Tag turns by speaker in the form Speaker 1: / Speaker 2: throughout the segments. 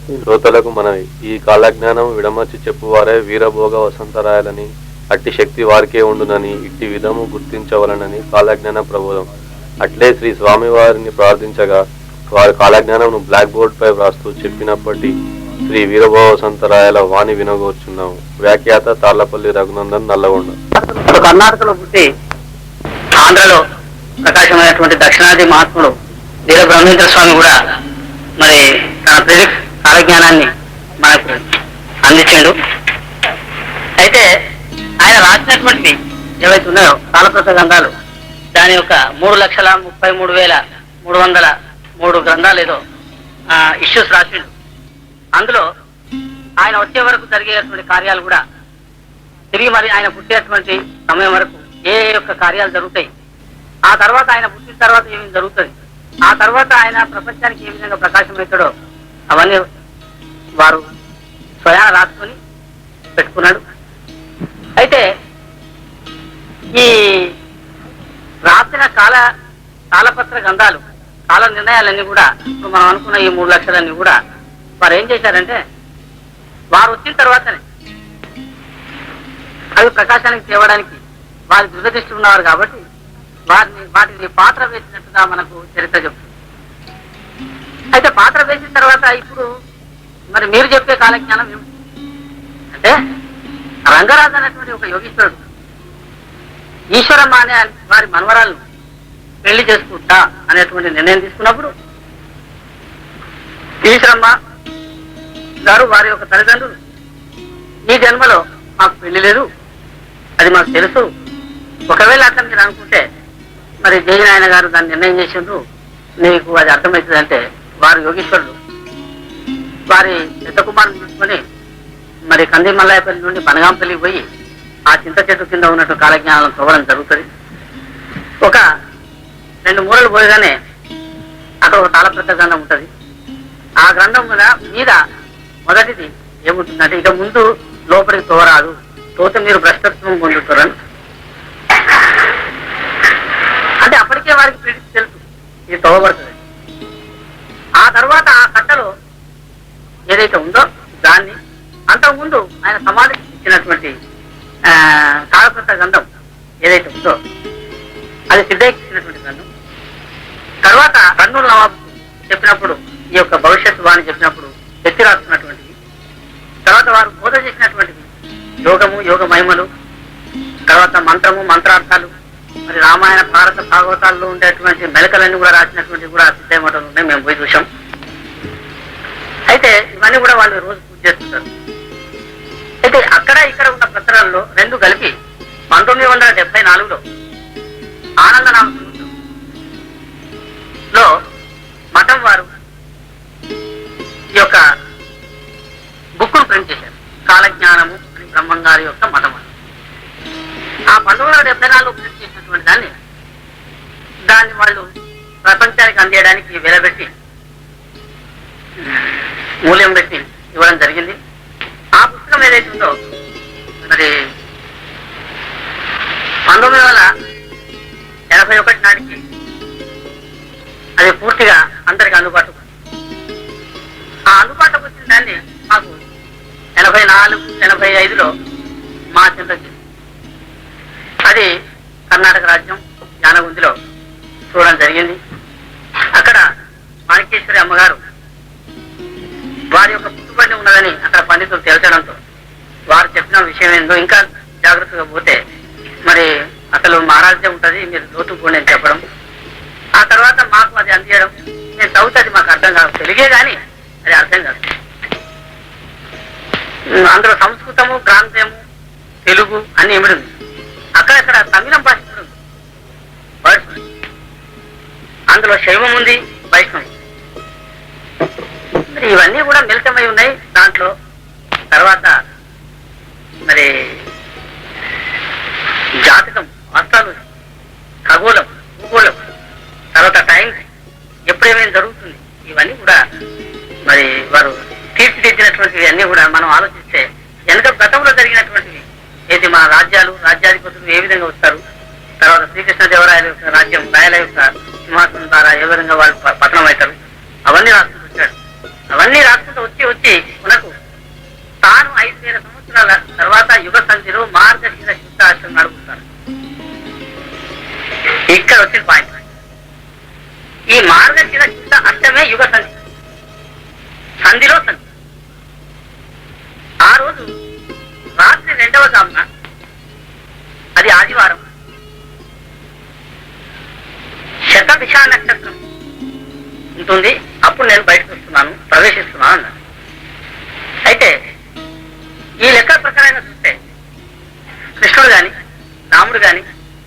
Speaker 1: శ్రోతలకు మనవి, ఈ కాలజ్ఞానం విడమర్చి చెప్పువారే వీరభోగ వసంతరాయాలని, అట్టి శక్తి వారికే ఉండునని ఇట్టి విధము గుర్తించవలనని కాలజ్ఞాన ప్రబోధం. అట్లే శ్రీ స్వామివారిని ప్రార్థించగా వారి కాలజ్ఞానం బ్లాక్ బోర్డ్ పై వ్రాస్తూ చెప్పినప్పటి శ్రీ వీరభోగ వసంతరాయాల వాణి వినగోర్చున్నాము. వ్యాఖ్యాత తాళ్లపల్లి రఘునందన్, నల్లగొండ.
Speaker 2: కర్ణాటకలో పుట్టి ఆంధ్రలో ప్రకాశమైనటువంటి దక్షిణాది మహాత్ముడు వీర బ్రహ్మేంద్ర స్వామి కూడా మరి తన ప్రిడిక్ట్ కాలజ్ఞానాన్ని మనకు అందించాడు. అయితే ఆయన రాసినటువంటి ఏవైతే ఉన్నాయో తాళపత్ర గ్రంథాలు, దాని యొక్క 3,33,303 గ్రంథాలు ఏదో ఇష్యూస్ రాసిండు. అందులో ఆయన వచ్చే వరకు జరిగేటువంటి కార్యాలు కూడా తిరిగి మరి ఆయన పుట్టేటువంటి సమయం వరకు ఏ యొక్క కార్యాలు జరుగుతాయి, ఆ తర్వాత ఆయన పుట్టిన తర్వాత ఏమేమి జరుగుతుంది, ఆ తర్వాత ఆయన ప్రపంచానికి ఏ విధంగా ప్రకాశం అవుతాడో అవన్నీ వారు స్వయాన రాసుకొని పెట్టుకున్నాడు. అయితే ఈ రాసిన కాలపత్ర గ్రంథాలు, కాల నిర్ణయాలన్నీ కూడా ఇప్పుడు మనం అనుకున్న ఈ 3 లక్షలన్నీ కూడా వారు ఏం చేశారంటే వారు వచ్చిన తర్వాతనే అవి ప్రకాశానికి తేవడానికి వారి దృఢదృష్టి ఉన్నవారు కాబట్టి వాటిని పాత్ర వేసినట్టుగా మనకు చరిత్ర చెప్తుంది. అయితే పాత్ర వేసిన తర్వాత ఇప్పుడు మరి మీరు చెప్పే కాలజ్ఞానం ఏమిటి అంటే, రంగరాజు అనేటువంటి ఒక యోగీశ్వరుడు ఈశ్వరమ్మ అనే వారి మనవరాలను పెళ్లి చేసుకుంటా అనేటువంటి నిర్ణయం తీసుకున్నప్పుడు ఈశ్వరమ్మ గారు వారి యొక్క తల్లిదండ్రులు, ఈ జన్మలో మాకు పెళ్లి లేదు, అది మాకు తెలుసు, ఒకవేళ అట్లా మీరు అనుకుంటే మరి జయనారాయణ గారు దాన్ని నిర్ణయం చేసిండ్రు, నీకు అది అర్థమవుతుందంటే వారు యోగీశ్వరుడు వారి పెద్ద కుమారుని తీసుకొని మరి కంది మల్లాయపల్లి నుండి బనగాంపల్లికి పోయి ఆ చింత చెట్టు కింద ఉన్నట్టు కాలజ్ఞానాలను తవ్వడం జరుగుతుంది. ఒక 2 మూరలు పోయగానే అక్కడ ఒక తాళపత్ర గ్రంథం ఉంటుంది. ఆ గ్రంథం మీద మొదటిది ఏముంటుందంటే, ఇక ముందు లోపలికి తోరాదు, తోత మీరు భ్రష్టత్వం పొందుతారని. అంటే అప్పటికే వారికి ప్రిడిక్ట్ తెలుసు ఇది తవ్వబడుతుంది. ఆ తర్వాత ఆ కట్టలో ఏదైతే ఉందో దాన్ని అంతకుముందు ఆయన సమాధికి ఇచ్చినటువంటి తాళపత్ర గ్రంథం ఏదైతే ఉందో అది సిద్ధయ్యకి ఇచ్చినటువంటి గ్రంథం. తర్వాత కర్నూలు నవాబు చెప్పినప్పుడు ఈ యొక్క భవిష్యత్తు వాణి చెప్పినప్పుడు ఎత్తి రాసుకున్నటువంటిది. తర్వాత వారు బోధ చేసినటువంటిది యోగము, యోగ మహిమలు, తర్వాత మంత్రము, మంత్రార్థాలు, మరి రామాయణ భారత భాగవతాల్లో ఉండేటువంటి మెలకలన్నీ కూడా రాసినటువంటి కూడా సిద్ధయ్య మఠంలో ఉన్నాయి, మేము పోయి చూసాం. అయితే ఇవన్నీ కూడా వాళ్ళు రోజు పూజ చేస్తుంటారు. అయితే అక్కడ ఇక్కడ ఉన్న పత్రాల్లో 2 కలిపి 1974లో ఆనందనామలో మఠం వారు ఈ యొక్క బుక్కును ప్రింట్ చేశారు, కాలజ్ఞానము అని బ్రహ్మం గారి యొక్క మఠం. ఆ 1974లో ప్రింట్ చేసినటువంటి దాన్ని వాళ్ళు ప్రపంచానికి అందేయడానికి వెలబెట్టి మూల్యం పెట్టి ఇవ్వడం జరిగింది. ఆ పుస్తకం ఏదైతే ఉందో మరి 1981 నాటికి అది పూర్తిగా అందరికి అందుబాటుకు, ఆ అందుబాటులోకి వచ్చిన దాన్ని మాకు 84, 85లో మా చింతకి అది కర్ణాటక రాజ్యం యానగుందిలో చూడడం జరిగింది. అక్కడ మాణికేశ్వరి అమ్మగారు వారి యొక్క పుట్టుబడి ఉన్నదని అక్కడ పండితులు తేల్చడంతో వారు చెప్పిన విషయం ఏందో ఇంకా జాగ్రత్తగా పోతే మరి అసలు మహారాజ్యం ఉంటుంది, మీరు లోతుపోండి అని చెప్పడం. ఆ తర్వాత మాకు అది అందించడం, నేను చదివితే అది మాకు అర్థం కాదు, తెలుగే కానీ అది అర్థం కాదు. అందులో సంస్కృతము, ప్రాంతీయము, తెలుగు అన్ని ఏమిటి ఉంది. అక్కడక్కడ తమిళం భాష కూడా ఉంది, అందులో శైవం ఉంది, వైష్ణవం. ఇవన్నీ కూడా మిళితమై ఉన్నాయి దాంట్లో. తర్వాత మరి జాతకం, వాస్తవాలు, ఖగోళం, భూగోళం, తర్వాత టైమ్స్, ఎప్పుడేమైనా జరుగుతుంది, ఇవన్నీ కూడా మరి వారు తీర్చిదిద్దినటువంటివి అన్నీ కూడా మనం ఆలోచిస్తే వెనక గతంలో జరిగినటువంటివి ఏది మన రాజ్యాలు, రాజ్యాధిపతులు ఏ విధంగా వస్తారు, తర్వాత శ్రీకృష్ణదేవరాయల యొక్క రాజ్యం, రాయల యొక్క సింహాసనం ద్వారా ఏ విధంగా వాళ్ళు పతనం అవుతారు, అవన్నీ రాసుకుంటూ వచ్చాడు. అవన్నీ రాసుకుంటూ వచ్చి యుగ సంధిలో మార్గశిర శుద్ధాష్టమి నడుపుతారు. ఇక్కడ వచ్చిన పాయింట్. ఈ మార్గశిర శుద్ధ అష్టమే యుగ సంధి, సంధిలో సంధి. ఆ రోజు రాత్రి 2వ జామున, అది ఆదివారం, శతభిష నక్షత్రం ఉంటుంది. అప్పుడు నేను బయటకు వస్తున్నాను, ప్రవేశిస్తున్నాను అన్నాను. అయితే ఈ లెక్క ప్రకారంగా చూస్తే కృష్ణుడు గాని, రాముడు గాని,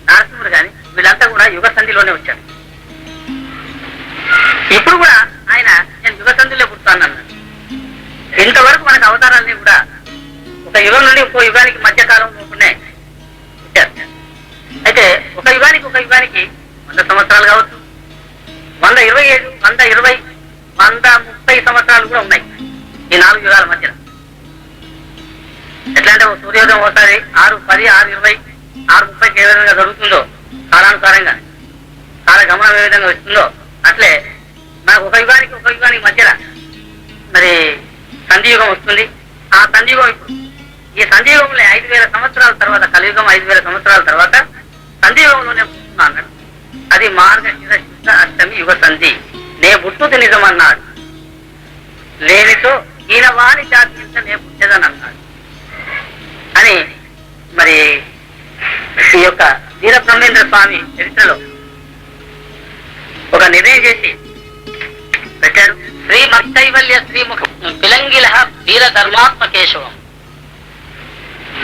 Speaker 2: నరసింహుడు గాని వీళ్ళంతా కూడా యుగ సంధిలోనే వచ్చారు. ఇప్పుడు కూడా ఆయన నేను యుగ సంధిలో పుడతాను అన్నాడు. ఇంతవరకు మనకు అవతారాలన్నీ కూడా ఒక యుగం నుండి ఇంకో యుగానికి మధ్యకాలం ఉంటున్నాయి పుట్టారు. అయితే ఒక యుగానికి 100 సంవత్సరాలు కావచ్చు, 127, 120, 130 సంవత్సరాలు కూడా ఉన్నాయి ఈ 4 యుగాల మధ్యన. ఎట్లా అంటే సూర్యోదయం ఒకసారి 6:10, 6:20, 6:30 ఏ విధంగా జరుగుతుందో కాలానుసారంగా కాల గమనం ఏ విధంగా వస్తుందో అట్లే మనకు ఒక యుగానికి మధ్యన మరి సంధియుగం వస్తుంది. ఆ సంధియుగం ఇప్పుడు ఈ సంధియుగంలో 5,000 సంవత్సరాల తర్వాత, కలియుగం 5,000 సంవత్సరాల తర్వాత సంధియుగంలోనే పుట్టున్నా అన్నాడు. అది మార్గశిర శుద్ధ అష్టమి యుగ సంధి. నే పుట్టుది నిజమన్నాడు, లేనితో ఈయన వాణి జాతి నే పుట్టేదని అన్నాడు అని మరి ఈ యొక్క వీరబ్రహ్మేంద్ర స్వామి చరిత్రలో ఒక నిర్ణయం చేసి పెట్టాడు. శ్రీ మత్కైవల్య శ్రీముఖ పిలంగిల వీర ధర్మాత్మకేశవం,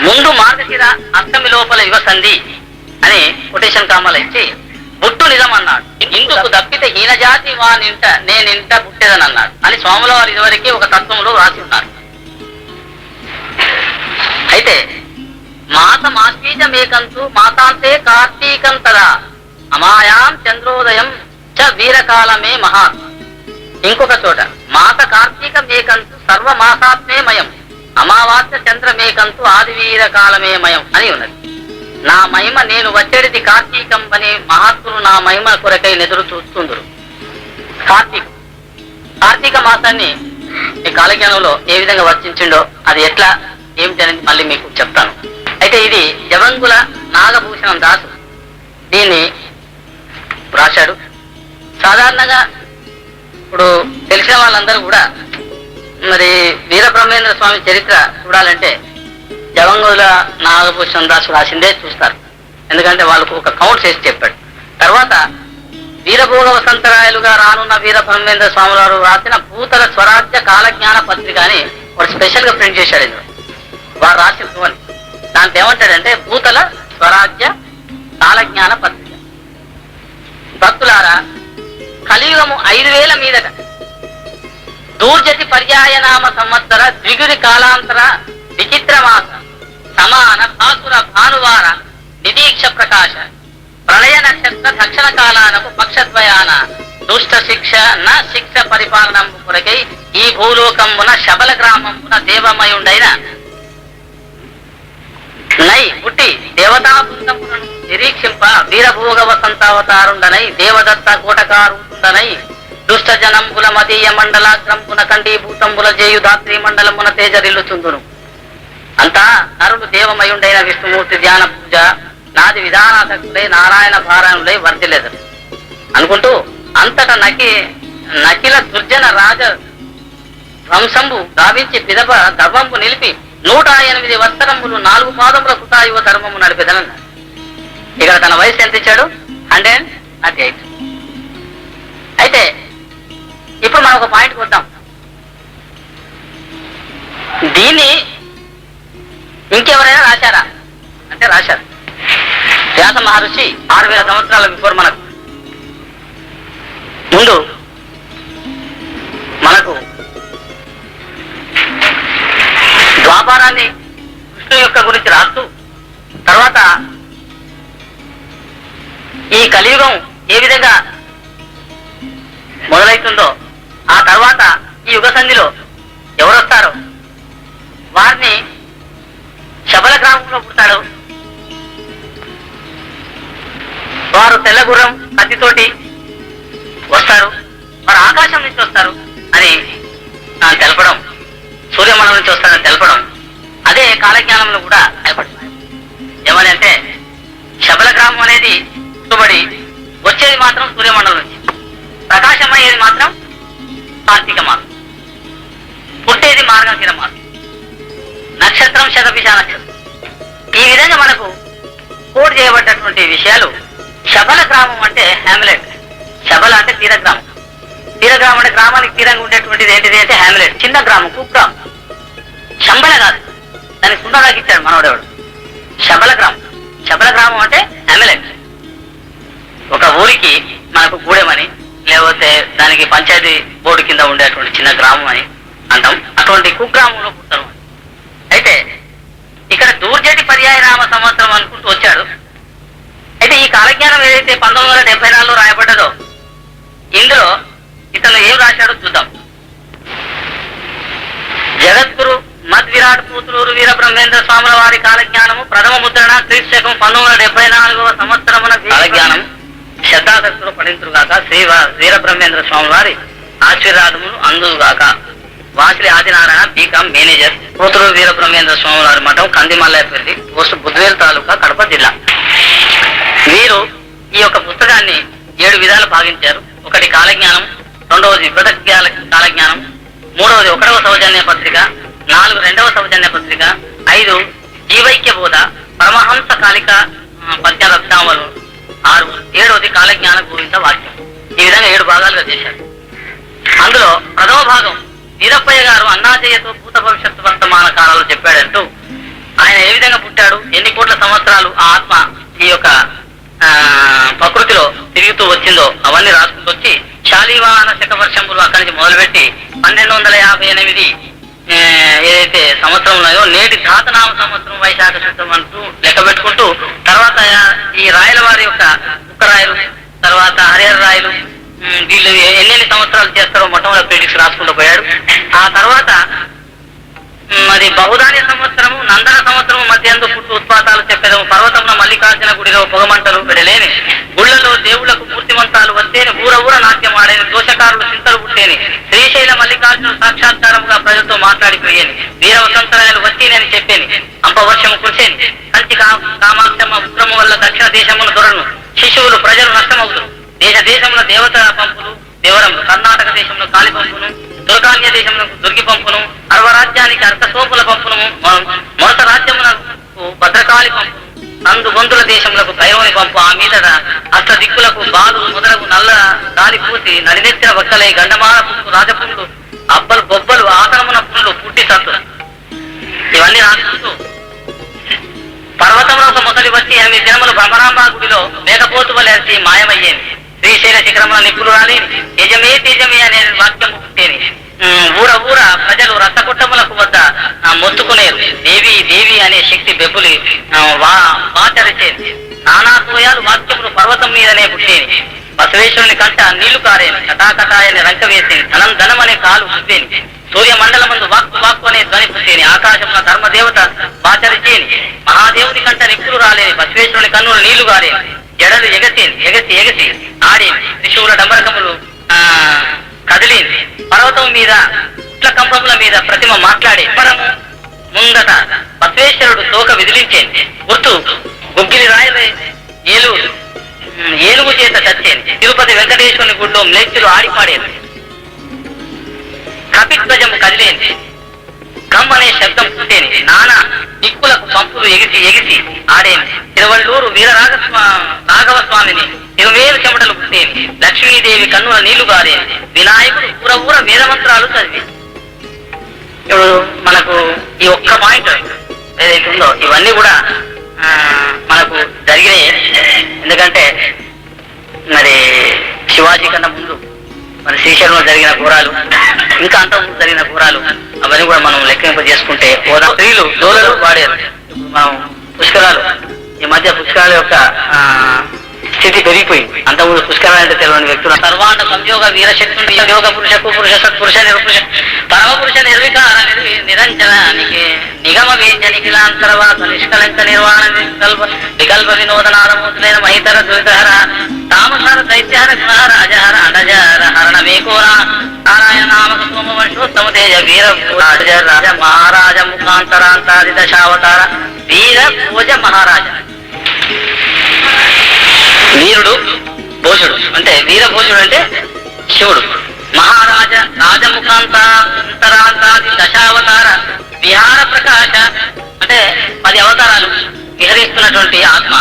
Speaker 2: ముందు మార్గశిర అష్టమి లోపల యుగ సంధి అని కొటేషన్ కామాలు ఇచ్చి బుట్టు నిజం అన్నాడు. ఇందుకు తప్పితే హీన జాతి వానింట నేనింట పుట్టేదని అన్నాడు అని స్వాముల వారు ఇదివరకే ఒక తత్వంలో రాసి ఉన్నారు. అయితే మాసమాశ్వీజమేకంతు మాసాంతే కార్తీకంతరా అమాయాం చంద్రోదయం చ వీరకాలమే మహాత్. ఇంకొక చోట మాస కార్తీకమేకంతు సర్వమాసాత్మే మయం అమావాస్య చంద్రమేకంతు ఆదివీర కాలమే మయం అని ఉన్నది. నా మహిమ నేను వచ్చేది కార్తీకం అని మహాత్ములు నా మహిమ కొరకై ఎదురు చూస్తుందరు. కార్తీక మాసాన్ని ఈ కాలజ్ఞానంలో ఏ విధంగా వర్తించిండో అది ఎట్లా ఏమిటనేది మళ్ళీ మీకు చెప్తాను. అయితే ఇది జవంగుల నాగభూషణం దాసు దీన్ని రాశాడు. సాధారణంగా ఇప్పుడు తెలిసిన వాళ్ళందరూ కూడా మరి వీరబ్రహ్మేంద్ర స్వామి చరిత్ర చూడాలంటే జవంగుల నాగభూషణం దాసు రాసిందే చూస్తారు. ఎందుకంటే వాళ్ళకు ఒక కౌంట్ చేసి చెప్పాడు. తర్వాత వీరభోగ వసంతరాయలుగా రానున్న వీరబ్రహ్మేంద్ర స్వామి వారు రాసిన భూతల స్వరాజ్య కాలజ్ఞాన పత్రిక అని వాడు స్పెషల్ గా ప్రింట్ చేశాడు. ఇందులో వారు రాసిన అని దాంట్లో ఏమంటాడంటే భూతల స్వరాజ్య కాలజ్ఞాన పత్రిక. భక్తులారా, కలియుగము 5,000 మీదట దూర్జతి పర్యాయనామ సంవత్సర ద్విగురి కాలాంతర విచిత్రమాస సమాన భాసుర భానువార నిదీక్ష ప్రకాశ ప్రళయ నక్షత్ర దక్షిణ కాలానకు పక్షద్వయాన దుష్ట శిక్ష న శిక్ష పరిపాలనము కొరకై ఈ భూలోకమున శబల గ్రామమున దేవమయుండైన నై పుట్టి దేవతా బృందములను నిరీక్షింప వీరభోగ వసంతావతారుండనై దేవదత్త కోటకారుండనై దుష్ట జనంబుల మదీయ మండలాగ్రంపున ఖండీభూతంబుల జేయుధాత్రి మండలమున తేజరిల్లుచుందును. అంతా నరుడు దేవమయుండైన విష్ణుమూర్తి ధ్యాన పూజ నాది విధానాసక్తులై నారాయణ భారాయణులై వర్ధిల్లెదరు అనుకుంటూ అంతటా నకిల దుర్జన రాజ వంశంబు గావించి పిదప ధర్మంబు నిలిపి 108 వత్సరములు 4 పాదముల కుటాయువ ధర్మము నడిపెదనన్నాడు. ఇక్కడ తన వయసు ఎంత ఇచ్చాడు? 138. అయితే ఇప్పుడు మనం ఒక పాయింట్కి వద్దాం. దీన్ని ఇంకెవరైనా రాశారా అంటే రాశారు. వ్యాస మహర్షి 6,000 సంవత్సరాల బిఫోర్ మనకు ముందు మనకు ద్వాపారాన్ని విష్ణు యొక్క గురించి రాస్తూ తర్వాత ఈ కలియుగం ఏ విధంగా మొదలవుతుందో ఆ తర్వాత ఈ యుగ సంధిలో ఎవరు వస్తారో వారిని శబల గ్రామంలో పుడతాడు. వారు తెల్లగుర్రం కత్తితోటి వస్తారు, వారు ఆకాశం నుంచి వస్తారు అని తెలపడం, సూర్యమండలం నుంచి వస్తారని తెలపడం. అదే కాలజ్ఞానంలో కూడా ఏర్పడుతుంది. ఏమని అంటే శబల గ్రామం అనేది చుట్టుబడి వచ్చేది మాత్రం సూర్యమండలం నుంచి, ప్రకాశం అయ్యేది మాత్రం కార్తీక మాసం, పుట్టేది మార్గశిర మాసం, నక్షత్రం శతభిష నక్షత్రం. ఈ విధంగా మనకు కోడ్ చేయబడ్డటువంటి విషయాలు. శబల గ్రామం అంటే హ్యామ్లెట్, శబల అంటే తీరగ్రామం, తీరగ్రామం అంటే గ్రామానికి తీరంగా ఉండేటువంటిది ఏంటిది అంటే హ్యామ్లెట్, చిన్న గ్రామం, కుగ్రామం. శంబల కాదు, దానికి సుందరాకి ఇచ్చాడు మనోడేవాడు. శబల గ్రామం, శబల గ్రామం అంటే హ్యామ్లెట్. ఒక ఊరికి మనకు గూడెమని లేకపోతే దానికి పంచాయతీ బోర్డు కింద ఉండేటువంటి చిన్న గ్రామం అని అంటాం. అటువంటి కుగ్రామంలో పుట్టారు. అయితే ఇక్కడ దూర్జటి పర్యాయనామ సంవత్సరం అనుకుంటూ వచ్చాడు. అయితే ఈ కాలజ్ఞానం ఏదైతే 1974లో రాయబడ్డదో ఇందులో ఇతను ఏం రాశాడో చూద్దాం. జగద్గురు మద్విరాట్ పూతులూరు వీర బ్రహ్మేంద్ర స్వాముల వారి కాలజ్ఞానము ప్రథమ ముద్రణ క్రీస్తకం 1974వ సంవత్సరమున కాలజ్ఞానం శతాదశులు పఠించుగాక శ్రీ వీర బ్రహ్మేంద్ర స్వామి వారి ఆశీర్వాదములు అందుగాక. వాసిలి ఆదినారాయణ బీకాం మేనేజర్, పూతులూరు వీర బ్రహ్మేంద్ర స్వామి వారి మఠం, కందిమల్లాయపల్లి పోస్ట్, బుద్వేల్ తాలూకా, కడప జిల్లా. వీరు ఈ యొక్క పుస్తకాన్ని 7 విధాలు భావించారు. ఒకటి కాలజ్ఞానం, రెండవది విపద కాలజ్ఞానం, మూడవది 1వ సౌజన్య పత్రిక, 4 2వ సౌజన్య పత్రిక, 5 జీవైక్య బోధ, పరమహంస కాలిక పద్యాలు, 6 7వది కాలజ్ఞాన గోవింద వాక్యం. ఈ విధంగా 7 భాగాలుగా చేశారు. అందులో ప్రథమ భాగం వీరప్పయ్య గారు అన్నాజయ్యతో భూత భవిష్యత్తు వర్తమాన కాలాలు చెప్పాడంటూ ఆయన ఏ విధంగా పుట్టాడు, ఎన్ని కోట్ల సంవత్సరాలు ఆ ఆత్మ ఈ యొక్క ప్రకృతిలో తిరుగుతూ వచ్చిందో అవన్నీ రాసుకుంటూ వచ్చి శాలివాహన శక వర్షంపులు అక్కడి నుంచి మొదలుపెట్టి 1258 ఏదైతే సంవత్సరం ఉన్నాయో నేటి ధాతనామ సంవత్సరం వైశాఖ శుద్ధం అంటూ లెక్క పెట్టుకుంటూ తర్వాత ఈ రాయల వారి యొక్క ఉక్కరాయలు, తర్వాత హరిహర రాయలు, వీళ్ళు ఎన్నెన్ని సంవత్సరాలు చేస్తారో మొట్టమొదటి ప్రిడిక్స్ రాసుకుంటూ పోయాడు. ఆ తర్వాత మరి బహుధాన్య సంవత్సరము, నందన సంవత్సరము మధ్యందు పుట్టు ఉత్పాతాలు చెప్పేదము, పర్వతమున మల్లికార్జున గుడిలో పొగమంటలు విడలేని, గుళ్లలో దేవుళ్లకు మూర్తిమంతాలు వచ్చేని, ఊర ఊర నాట్యం ఆడేని, దోషకారులు చింతలు పుట్టేని, శ్రీశైల మల్లికార్జున సాక్షాత్కారముగా ప్రజలతో మాట్లాడిపోయేని, వీర వసంతరాయలు వచ్చేనని చెప్పేని, అంపవర్షము కురిసేని, కంచి కామాక్షమ్మ ఉత్తరము వల్ల దక్షిణ దేశముల దొరను, శిశువులు ప్రజలు నష్టమవుతురు, దేశ దేశముల దేవత పంపులు దేవరములు, కర్ణాటక దేశంలో కాలి పంపును, దుర్గాన్య దేశంలో దుర్గి పంపును, అర్వరాజ్యానికి అర్కశోపుల పంపును, మొరత రాజ్యములకు భద్రకాళి పంపును, అందు గొంతుల దేశములకు దైవని పంపు, ఆ మీద అష్ట దిక్కులకు బాలు మొదలగు నల్ల గాలి పూసి నడినెత్తిన వక్కలై గండమాన పుండు రాజపుండు అబ్బలు బొబ్బలు ఆసనమున పుండ్లు పుట్టి సత్తు. ఇవన్నీ రాసుకుంటూ పర్వతంలో ఒక మొదలు వచ్చి 8 దినములు బ్రహ్మరాంబ గుడిలో మేకపోతు వలసి మాయమయ్యేది, శ్రీశైల శిఖరముల నిప్పులు రాలేని, యజమే తేజమే అనే వాక్యము పుట్టేని, ఊర ఊర ప్రజలు రసకుట్టములకు వద్ద మొత్తుకునేరు, దేవి దేవి అనే శక్తి బెబ్బులి వాచరిచేది, నానా సోయాలు వాక్యములు పర్వతం మీదనే పుట్టేని, బసవేశ్వరుని కంట నీళ్లు కారేని, కటాకటాయని రంక వేసేని, ధనం ధనం అనే కాలు పుట్టేని, సూర్యమండలం ముందు వాక్కు వాక్కు అనే ధ్వని పుట్టేని, ఆకాశమున ధర్మదేవత వాచరిచేని, మహాదేవుని కంట నిప్పులు రాలేని, బసవేశ్వరుని కన్నులు నీళ్లు గారేని, జడలు ఎగసేని ఎగసి ఎగసి ఆడేని, త్రిశూల డంబరకములు కదిలేని, పర్వతం మీద ఉట్ల కంపముల మీద ప్రతిమ మాట్లాడే, పరము ముందట బసవేశ్వరుడు తోక విదిలించేని, గుర్తు గుగ్గిలి రాయలే ఏలూరు ఏనుగు చేత చచ్చేని, తిరుపతి వెంకటేశ్వరుని గుడిలో మ్లేచ్చులు ఆడిపాడేది, కపిధ్వజము కదిలేని, గమ్ అనే శబ్దం పుట్టేని, నానా దిక్కులకు పంపులు ఎగిసి ఎగిసి ఆడేని, తిరువళ్ళూరు రాఘవ స్వామిని తిరువేలు చెమటలు పుట్టేని, లక్ష్మీదేవి కన్నుల నీళ్లు గారేని, వినాయకుడు ఊర ఊర వేదమంత్రాలు చదివి. ఇప్పుడు మనకు ఈ ఒక్క పాయింట్ ఏదైతే ఉందో ఇవన్నీ కూడా మనకు జరిగినాయి. ఎందుకంటే మరి శివాజీ కన్నా ముందు మరి శ్రీశైలంలో జరిగిన ఘోరాలు, ఇంకా అంతకుముందు జరిగిన ఘోరాలు అవన్నీ కూడా మనం లెక్కింప చేసుకుంటే స్త్రీలు డోలలు వాడారు. మనం పుష్కరాలు ఈ మధ్య పుష్కరాల యొక్క స్థితి పెరిగిపోయింది. అంతకుముందు పుష్కరాలు అంటే తెలియని వ్యక్తులు సర్వాండ సంయోగ వీరశక్తుడు యోగ పురుషకు పురుష సత్పురుష నిరుపురుష పరమ పురుష నిర్వికార నిరంజనానికి నిగమ వేంజనికిలాంతరవాత నిష్కలంక నిర్వాణ వికల్ప వినోదనారమూతులైన మహితర దురితహర తామస సంహార దైత్యార రాజహర అండజర హరణ వేకోర నారాయణ నామక సోమ వంశోత్తమ తేజ వీర రాజ మహారాజ ముఖాంతరాంతాది దశావతార వీర భోజ మహారాజ. వీరుడు భోజుడు అంటే వీరభోజుడు అంటే శివుడు. మహారాజ రాజముఖాంతరాంతాది దశావతార విహార ప్రకాశ అంటే 10 అవతారాలు విహరిస్తున్నటువంటి ఆత్మ.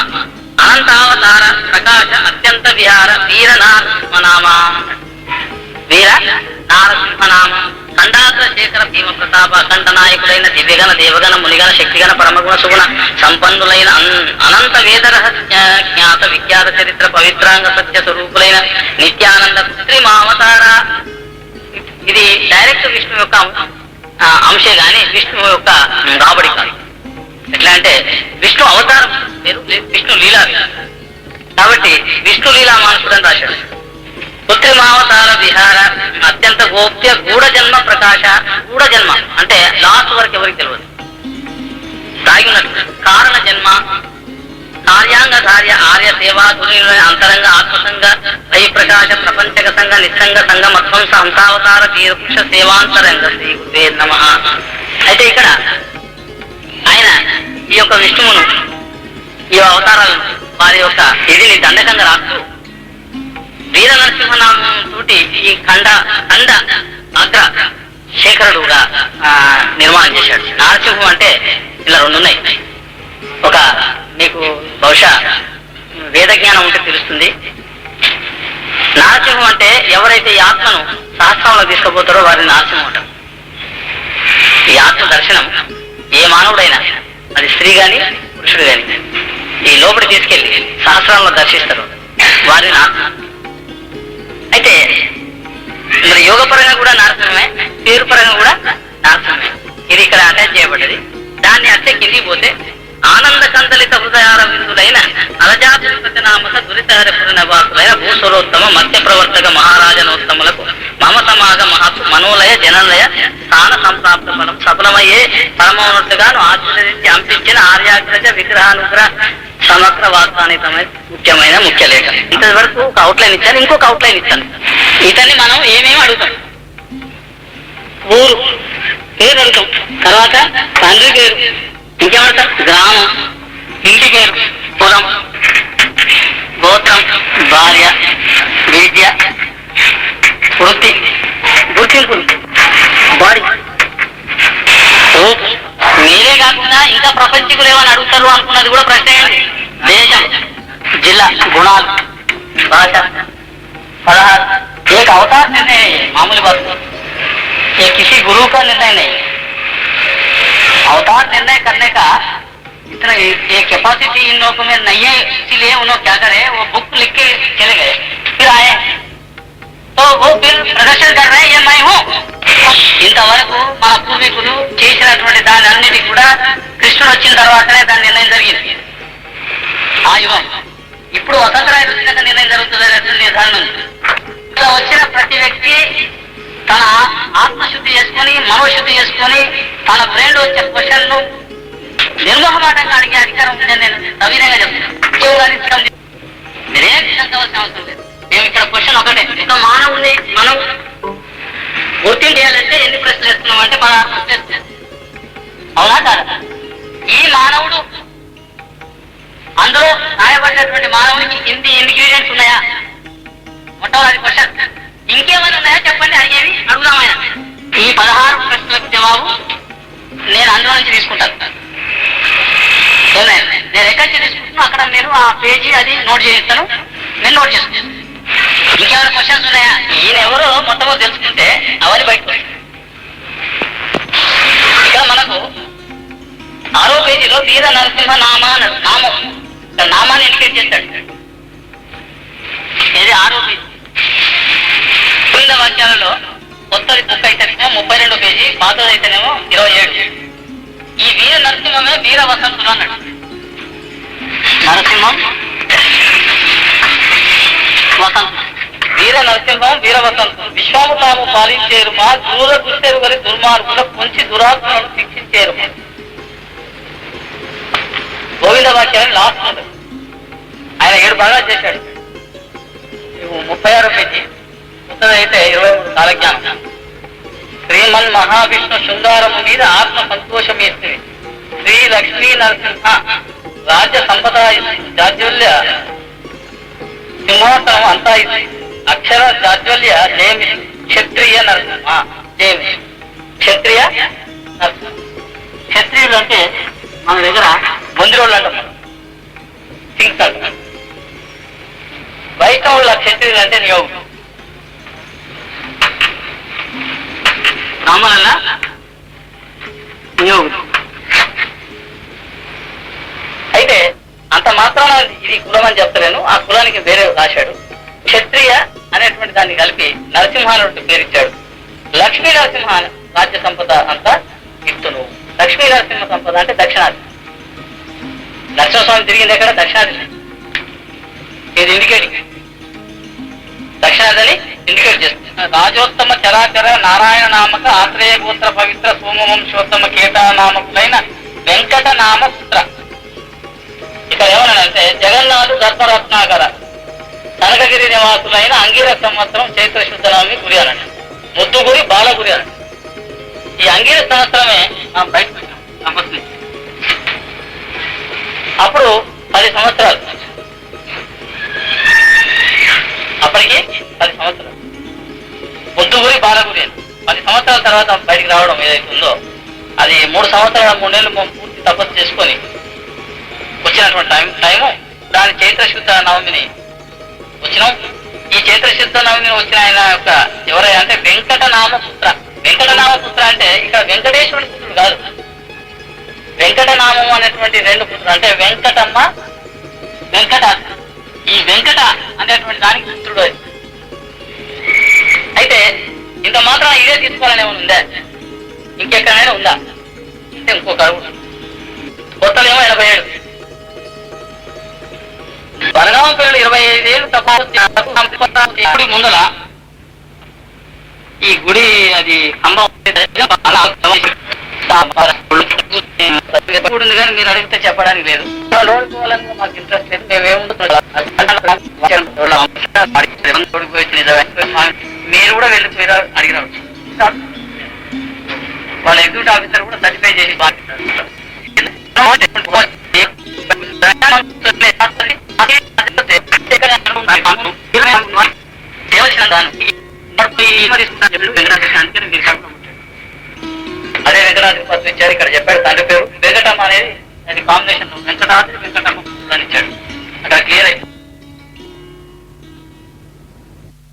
Speaker 2: అనంతావతార ప్రకాశ అత్యంత విహార వీర నారసింహనామ. వీర నారసింహనామ. ఖండాగ్ర శేఖర భీమ ప్రతాప ఖండ నాయకుడైన దివ్యగణ దేవగణ మునిగణ శక్తిగణ పరమగుణ సుగుణ సంపన్నులైన అనంత వేద రహస్య జ్ఞాత విఖ్యాత చరిత్ర పవిత్రాంగ సత్య స్వరూపులైన నిత్యానంద కృత్రిమావతార. ఇది డైరెక్ట్ విష్ణు యొక్క అంశే గాని విష్ణు యొక్క రాబడి కాదు. ఎట్లా అంటే విష్ణు అవతారం పేరు విష్ణు లీలా. కాబట్టి విష్ణు లీలా మానసుడు అని రాశాడు. కృత్రిమావతార విహార అత్యంత గోప్య గూఢ జన్మ ప్రకాశ. గూఢ జన్మ అంటే లాస్ట్ వరకు ఎవరికి తెలియదు, దాగి ఉన్నట్టు. కారణ జన్మ కార్యాంగ ధార్య ఆర్య సేవా దుర్నిలయ అంతరంగ ఆత్మసంగ వై ప్రకాశ ప్రపంచక సంఘ నిస్సంగ సంఘ మధ్వంస హంసావతార తీరపురుష సేవాంతరంగ శ్రీ గురువే నమః. అయితే ఇక్కడ ఆయన ఈ యొక్క విష్ణువును ఈ అవతారాలను వారి యొక్క ఇదిని దండకంగా రాస్తూ వీర నరసింహనామం తోటి ఈ ఖండ అగ్ర శేఖరుడుగా నిర్మాణం చేశాడు. నారసింహం అంటే ఇలా 2 ఉన్నాయి. ఒక మీకు బహుశా వేద జ్ఞానం ఉంటే తెలుస్తుంది. నారసింహం అంటే ఎవరైతే ఈ ఆత్మను సహస్రంలో తీసుకుపోతారో వారిని నారసింహం అంటారు. ఈ ఆత్మ దర్శనం ఏ మానవుడైనా అది స్త్రీ గాని పురుషుడు గాని ఈ లోపలి తీసుకెళ్లి సహస్రంలో దర్శిస్తారు వారిని నారసింహం. అయితే మరి యోగ పరంగా కూడా నారసింహమే, పేరు పరంగా కూడా నారసింహమే. ఇది ఇక్కడ అటాచ్ చేయబడ్డది. దాన్ని అట్టే కిందికి పోతే ఆనంద కందలిత హృదయార విందులైన అలజాపతి నామక దురితహరపుర నివాసులైన భూసురోత్తమ మత్స్య ప్రవర్తక మహారాజనోత్తములకు మమ సమాగ మహత్ మనోలయ జనలయ స్థాన సంప్రాప్త ఫలం సఫలమయ్యే పరమోన్నతుగాను ఆచరించి అంపించిన ఆర్యాగ్రజ విగ్రహానుగ్రహ సమగ్ర వాస్తవానికమైన ముఖ్యమైన ముఖ్య లేఖ. ఇంతవరకు ఒక అవుట్లైన్ ఇచ్చాను. ఇంకొక అవుట్లైన్ ఇచ్చాను. ఇతన్ని మనం ఏమేమి అడుగుతాం? ఊరు పేరు అడుగుతాం, తర్వాత తండ్రి పేరు, ఇంకేమంటాం? గ్రామం, ఇంటి పేరు, పురం, గోత్రం, భార్య, విద్య, వృత్తి, గుర్తింపు, బాడీ, మీరే కాకుండా ఇంకా ప్రపంచకులు ఏమని అడుగుతారు అనుకున్నది కూడా ప్రశ్న ఏంటి? దేశం, జిల్లా, గుణాలు, భాష, 16 एक अवतार निर्णय है, मामूली बात ये किसी गुरु का निर्णय नहीं. अवतार निर्णय करने का इतना ये कैपेसिटी इन लोगों में नहीं है. इसीलिए उन्होंने क्या करे, वो बुक लिख के चले गए, फिर आए तो वो फिर प्रदर्शन कर रहे हैं ये मैं हूँ. ఇంతవరకు మన పూర్వీకులు చేసినటువంటి దాని అన్నిటి కూడా కృష్ణుడు వచ్చిన తర్వాతనే దాని నిర్ణయం జరిగింది. ఆ యుగం ఇప్పుడు వసంతరాయుడు వచ్చినాక నిర్ణయం జరుగుతుంది నిర్ధారణ ఉంది. ఇలా వచ్చిన ప్రతి వ్యక్తి తన ఆత్మశుద్ధి చేసుకొని మనోశుద్ధి చేసుకొని తన బ్రెయిన్ వచ్చే క్వశ్చన్ ను నిర్మోహమాటంగా అడిగే అధికారం ఉందని నేను సవినయంగా చెప్తున్నాను. మీరేం కావాల్సిన అవసరం లేదు. మేము ఇక్కడ క్వశ్చన్ ఒకటే, ఒక మానవుని మనం గుర్తింపు చేయాలంటే ఎన్ని ప్రశ్నలు వేస్తున్నాం అంటే 16 ప్రశ్నలు. అవునా కాదా? ఈ మానవుడు అందులో రాయబడినటువంటి మానవునికి ఇన్ని ఇంగ్రీడియంట్స్ ఉన్నాయా? మొట్టమొదటి క్వశ్చన్. ఇంకేమైనా ఉన్నాయా చెప్పండి, అడిగేవి అడుగుదామైనా. ఈ 16 ప్రశ్నలకు జవాబు నేను అందులో నుంచి తీసుకుంటాను. నేను ఎక్కడి నుంచి తీసుకుంటున్నా అక్కడ నేను ఆ పేజీ అది నోట్ చేస్తాను, నేను నోట్ చేస్తాను. ఇంకేమైనా క్వశ్చన్స్ ఉన్నాయా? ఈయన ఎవరో మొట్టమొదటి తెలుసుకుంటే అవన్నీ బయటకు. ఇక్కడ మనకు 6వ పేజీలో వీర నరసింహ నామం నామాన్ని ఇండికేట్ చేస్తాడు. ఇది 6వ పేజీ. క్రింద వాక్యాలలో కొత్తది బుక్ అయితేనేమో 32 పేజీ, పాతది అయితేనేమో 27. ఈ వీర నరసింహమే వీర వసంతులు అన్నాడు. నరసింహం వసంతం, వీర నరసింహం వీర వసంతం. విశ్వాముతాము పాలించేరు మా దూర దుర్చేరు వరి దుర్మార్గుల పొంచి దురాత్మను శిక్షించేరు. గోవింద వాక్యాన్ని లాస్ట్ ఆయన 7 భాగాలు చేశాడు. 36 పేజీ. కొత్తది అయితే 23 కాలజ్ఞానం. శ్రీమన్ మహావిష్ణు శృంగారము మీద ఆత్మ సంతోషమేస్తుంది. శ్రీ లక్ష్మీ నరసింహ రాజ్య సంపద జాజ్వల్య సింహాసనం అంతా ఇది. అక్షర జాజ్వల్య జయమి క్షత్రియ నరసింహ జయమి క్షత్రియ నరసింహ. క్షత్రియులు అంటే మన దగ్గర బొందిరోళ్ళు అంటాం, మనం సింగ్స్ అంటాం. వైష్ణవుల క్షత్రియులు అంటే నియోగులు, బ్రాహ్మణుల నియోగులు. అయితే అంత మాత్రాన ఇది కులం అని చెప్తలేను, ఆ కులానికి వేరే రాశాడు. క్షత్రియ అనేటువంటి దాన్ని కలిపి నరసింహానుడు పేరిచ్చాడు. లక్ష్మీ నరసింహ రాజ్య సంపద అంతా ఇస్తును. లక్ష్మీ నరసింహ సంపద అంటే దక్షిణాది. నరసింహస్వామి తిరిగింది ఎక్కడ? దక్షిణాది. ఇది ఇండికేటింగ్, దక్షిణాదని ఇండికేట్ చేస్తుంది. రాజోత్తమ చరాచర నారాయణ నామక ఆత్రేయ గోత్ర పవిత్ర సోమవంశోత్తమ కేట నామకులైన వెంకట నామ పుత్ర. ఇక్కడ ఏమన్నాడంటే జగన్నాథు ధర్మరత్నాకర కనకగిరి నివాసులైన అంగిర సంవత్సరం చైత్ర శుద్ధ నవమి గురి అనండి. ముద్దుగురి బాలగురి అనండి. ఈ అంగిర సంవత్సరమే బయటకు వచ్చాం సంపత్ నుంచి. అప్పుడు 10 సంవత్సరాలు, అప్పటికి 10 సంవత్సరాలు ముద్దుగురి బాలగురి అని. 10 సంవత్సరాల తర్వాత బయటికి రావడం ఏదైతే ఉందో అది 3 సంవత్సరాల 3 నెలలు పూర్తి తపస్సు చేసుకొని వచ్చినటువంటి టైము. దాని చైత్ర శుద్ధ నవమిని వచ్చినాం. ఈ చైత్ర శుద్ధ నవమిని వచ్చిన ఆయన యొక్క ఎవరైనా అంటే వెంకటనామపుత్ర. వెంకటనామపుత్ర అంటే ఇక్కడ వెంకటేశ్వరుడి పుత్రుడు కాదు, వెంకటనామం అనేటువంటి 2 పుత్రులు అంటే వెంకటమ్మ వెంకట. ఈ వెంకట అనేటువంటి దానికి పుత్రుడు. అయితే ఇంత మాత్రం ఇదే తీసుకోవాలని ఏమైనా ఉందా? ఇంకెక్కడైనా ఉందా అంటే ఇంకొక అడుగు. కొత్తలేమో 87. బలగాం పిల్లలు 25 ఏళ్ళు తక్కువ ముందల ఈ గుడి అది కంబం ఉంది కానీ మీరు అడిగితే చెప్పడానికి లేదు. రోడ్డుకోవాలని మాకు ఇంట్రెస్ట్ లేదు. మీరు కూడా వెళ్ళిపోయారు అడిగినారు. వాళ్ళ ఎగ్జిక్యూటివ్ ఆఫీసర్ కూడా సర్టిఫై చేసి అదే వెంకటాద్రి పత్రం ఇచ్చారు. ఇక్కడ చెప్పాడు తండ్రి పేరు వెంకటమ్మ అనేది, అది కాంబినేషన్ వెంకటాద్రి వెంకటమ్మ అని ఇచ్చాడు. అక్కడ క్లియర్ అయితే